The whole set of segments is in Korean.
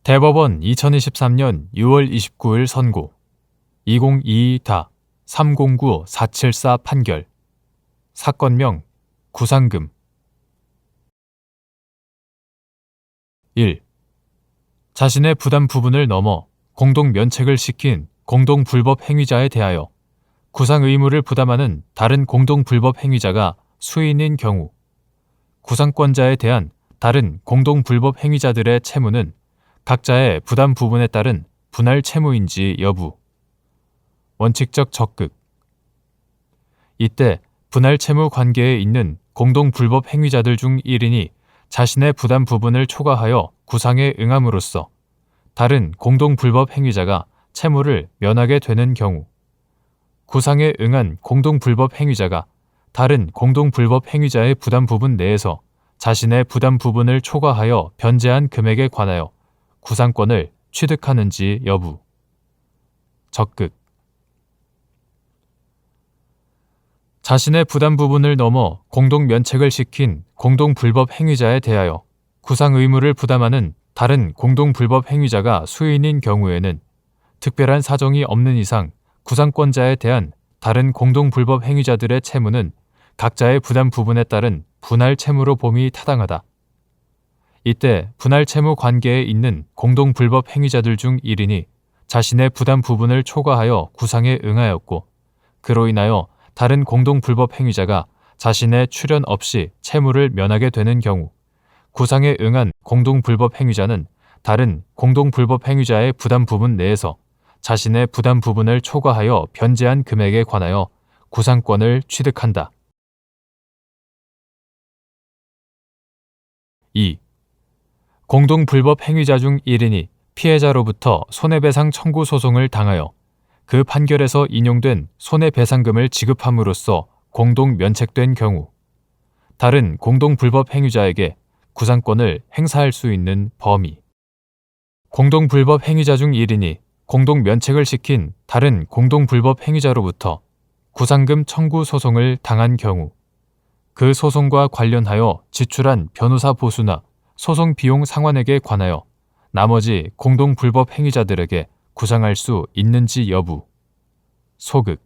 대법원 2023년 6월 29일 선고 2022-309474 판결 사건명 구상금 1. 자신의 부담 부분을 넘어 공동 면책을 시킨 공동 불법 행위자에 대하여 구상 의무를 부담하는 다른 공동 불법 행위자가 수인인 경우 구상권자에 대한 다른 공동 불법 행위자들의 채무는 각자의 부담 부분에 따른 분할 채무인지 여부. 원칙적 적극. 이때 분할 채무 관계에 있는 공동 불법 행위자들 중 1인이 자신의 부담 부분을 초과하여 구상에 응함으로써 다른 공동 불법 행위자가 채무를 면하게 되는 경우 구상에 응한 공동 불법 행위자가 다른 공동 불법 행위자의 부담 부분 내에서 자신의 부담 부분을 초과하여 변제한 금액에 관하여 구상권을 취득하는지 여부. 적극. 자신의 부담 부분을 넘어 공동 면책을 시킨 공동 불법 행위자에 대하여 구상 의무를 부담하는 다른 공동 불법 행위자가 수인인 경우에는 특별한 사정이 없는 이상 구상권자에 대한 다른 공동 불법 행위자들의 채무는 각자의 부담 부분에 따른 분할 채무로 봄이 타당하다. 이때 분할 채무 관계에 있는 공동 불법 행위자들 중 1인이 자신의 부담 부분을 초과하여 구상에 응하였고 그로 인하여 다른 공동 불법 행위자가 자신의 출연 없이 채무를 면하게 되는 경우 구상에 응한 공동 불법 행위자는 다른 공동 불법 행위자의 부담 부분 내에서 자신의 부담 부분을 초과하여 변제한 금액에 관하여 구상권을 취득한다. 2. 공동 불법 행위자 중 1인이 피해자로부터 손해배상 청구 소송을 당하여 그 판결에서 인용된 손해배상금을 지급함으로써 공동 면책된 경우 다른 공동 불법 행위자에게 구상권을 행사할 수 있는 범위. 공동 불법 행위자 중 1인이 공동 면책을 시킨 다른 공동 불법 행위자로부터 구상금 청구 소송을 당한 경우 그 소송과 관련하여 지출한 변호사 보수나 소송 비용 상환액에 관하여 나머지 공동 불법 행위자들에게 구상할 수 있는지 여부. 소극.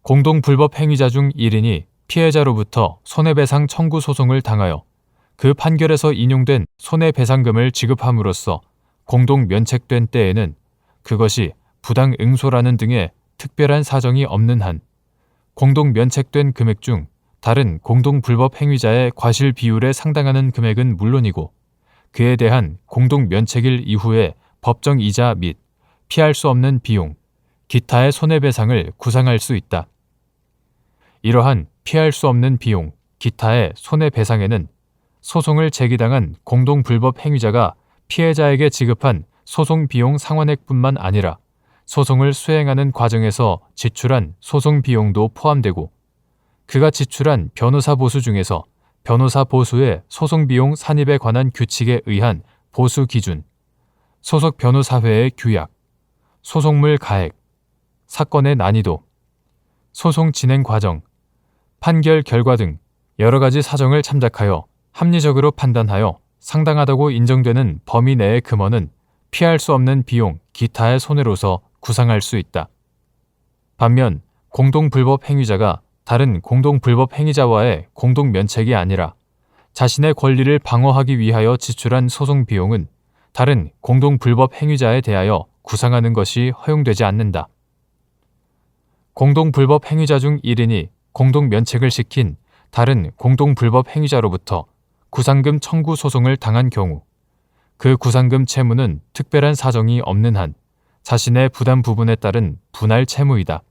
공동 불법 행위자 중 1인이 피해자로부터 손해배상 청구 소송을 당하여 그 판결에서 인용된 손해배상금을 지급함으로써 공동 면책된 때에는 그것이 부당 응소라는 등의 특별한 사정이 없는 한 공동 면책된 금액 중 다른 공동 불법 행위자의 과실 비율에 상당하는 금액은 물론이고 그에 대한 공동 면책일 이후에 법정 이자 및 피할 수 없는 비용, 기타의 손해배상을 구상할 수 있다. 이러한 피할 수 없는 비용, 기타의 손해배상에는 소송을 제기당한 공동 불법 행위자가 피해자에게 지급한 소송 비용 상환액뿐만 아니라 소송을 수행하는 과정에서 지출한 소송 비용도 포함되고 그가 지출한 변호사 보수 중에서 변호사 보수의 소송 비용 산입에 관한 규칙에 의한 보수 기준, 소속 변호사회의 규약, 소송물 가액, 사건의 난이도, 소송 진행 과정, 판결 결과 등 여러 가지 사정을 참작하여 합리적으로 판단하여 상당하다고 인정되는 범위 내의 금원은 피할 수 없는 비용, 기타의 손해로서 구상할 수 있다. 반면 공동 불법 행위자가 다른 공동 불법 행위자와의 공동 면책이 아니라 자신의 권리를 방어하기 위하여 지출한 소송 비용은 다른 공동 불법 행위자에 대하여 구상하는 것이 허용되지 않는다. 공동 불법 행위자 중 1인이 공동 면책을 시킨 다른 공동 불법 행위자로부터 구상금 청구 소송을 당한 경우 그 구상금 채무는 특별한 사정이 없는 한 자신의 부담 부분에 따른 분할 채무이다.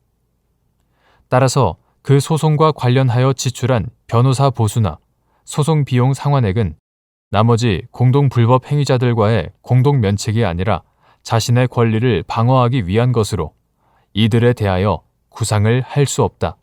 따라서 그 소송과 관련하여 지출한 변호사 보수나 소송 비용 상환액은 나머지 공동 불법 행위자들과의 공동 면책이 아니라 자신의 권리를 방어하기 위한 것으로 이들에 대하여 구상을 할 수 없다.